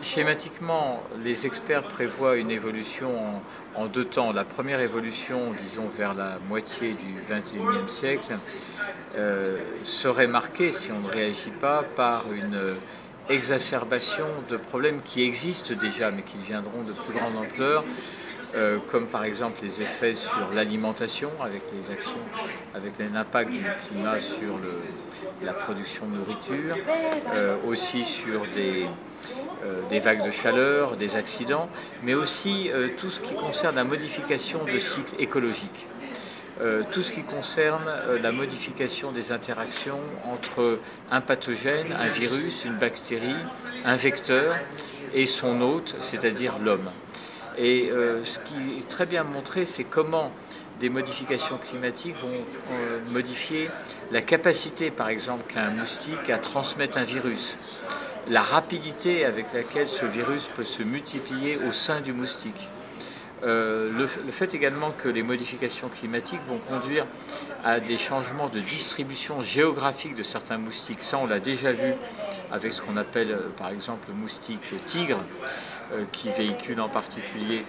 Schématiquement, les experts prévoient une évolution en deux temps. La première évolution, disons vers la moitié du XXIe siècle, serait marquée, si on ne réagit pas, par une exacerbation de problèmes qui existent déjà, mais qui deviendront de plus grande ampleur, comme par exemple les effets sur l'alimentation, avec les actions, avec l'impact du climat sur la production de nourriture, aussi sur des vagues de chaleur, des accidents, mais aussi tout ce qui concerne la modification de cycles écologiques. Tout ce qui concerne la modification des interactions entre un pathogène, un virus, une bactérie, un vecteur et son hôte, c'est-à-dire l'homme. Et ce qui est très bien montré, c'est comment des modifications climatiques vont modifier la capacité, par exemple, qu'a un moustique à transmettre un virus, la rapidité avec laquelle ce virus peut se multiplier au sein du moustique. Le fait également que les modifications climatiques vont conduire à des changements de distribution géographique de certains moustiques. Ça, on l'a déjà vu avec ce qu'on appelle par exemple le moustique tigre, qui véhicule en particulier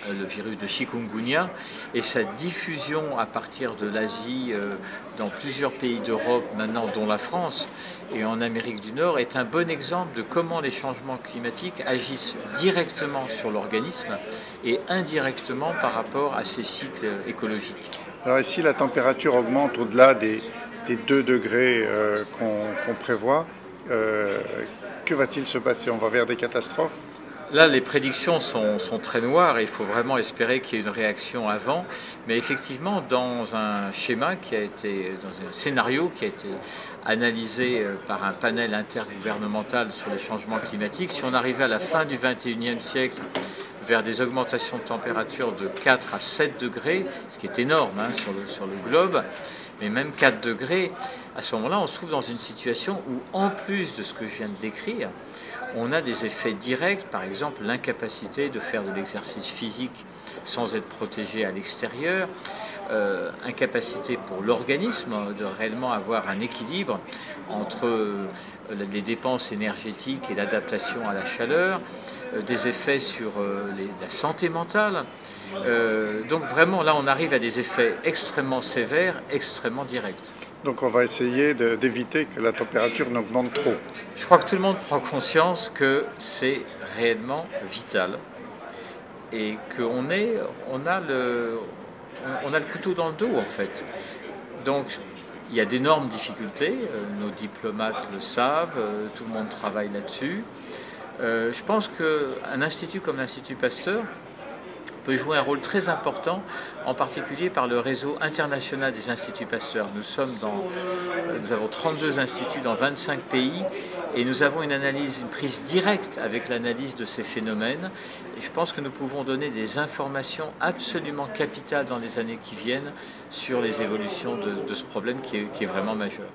le virus de chikungunya, et sa diffusion à partir de l'Asie dans plusieurs pays d'Europe maintenant, dont la France, et en Amérique du Nord, est un bon exemple de comment les changements climatiques agissent directement sur l'organisme et indirectement par rapport à ces cycles écologiques. Alors ici, la température augmente au-delà des 2 degrés qu'on prévoit. Que va-t-il se passer? On va vers des catastrophes? Là, les prédictions sont très noires et il faut vraiment espérer qu'il y ait une réaction avant. Mais effectivement, dans un schéma dans un scénario qui a été analysé par un panel intergouvernemental sur les changements climatiques, si on arrivait à la fin du XXIe siècle vers des augmentations de température de 4 à 7 degrés, ce qui est énorme sur le globe, mais même 4 degrés, à ce moment-là, on se trouve dans une situation où, en plus de ce que je viens de décrire, on a des effets directs, par exemple l'incapacité de faire de l'exercice physique sans être protégé à l'extérieur, incapacité pour l'organisme de réellement avoir un équilibre entre les dépenses énergétiques et l'adaptation à la chaleur, des effets sur la santé mentale. Donc vraiment, là, on arrive à des effets extrêmement sévères, extrêmement directs. Donc on va essayer d'éviter que la température n'augmente trop. Je crois que tout le monde prend conscience que c'est réellement vital et qu'on a le couteau dans le dos en fait. Donc il y a d'énormes difficultés, nos diplomates le savent, tout le monde travaille là-dessus. Je pense qu'un institut comme l'Institut Pasteur peut jouer un rôle très important, en particulier par le réseau international des instituts Pasteur. Nous avons 32 instituts dans 25 pays et nous avons une prise directe avec l'analyse de ces phénomènes. Et je pense que nous pouvons donner des informations absolument capitales dans les années qui viennent sur les évolutions de ce problème qui est vraiment majeur.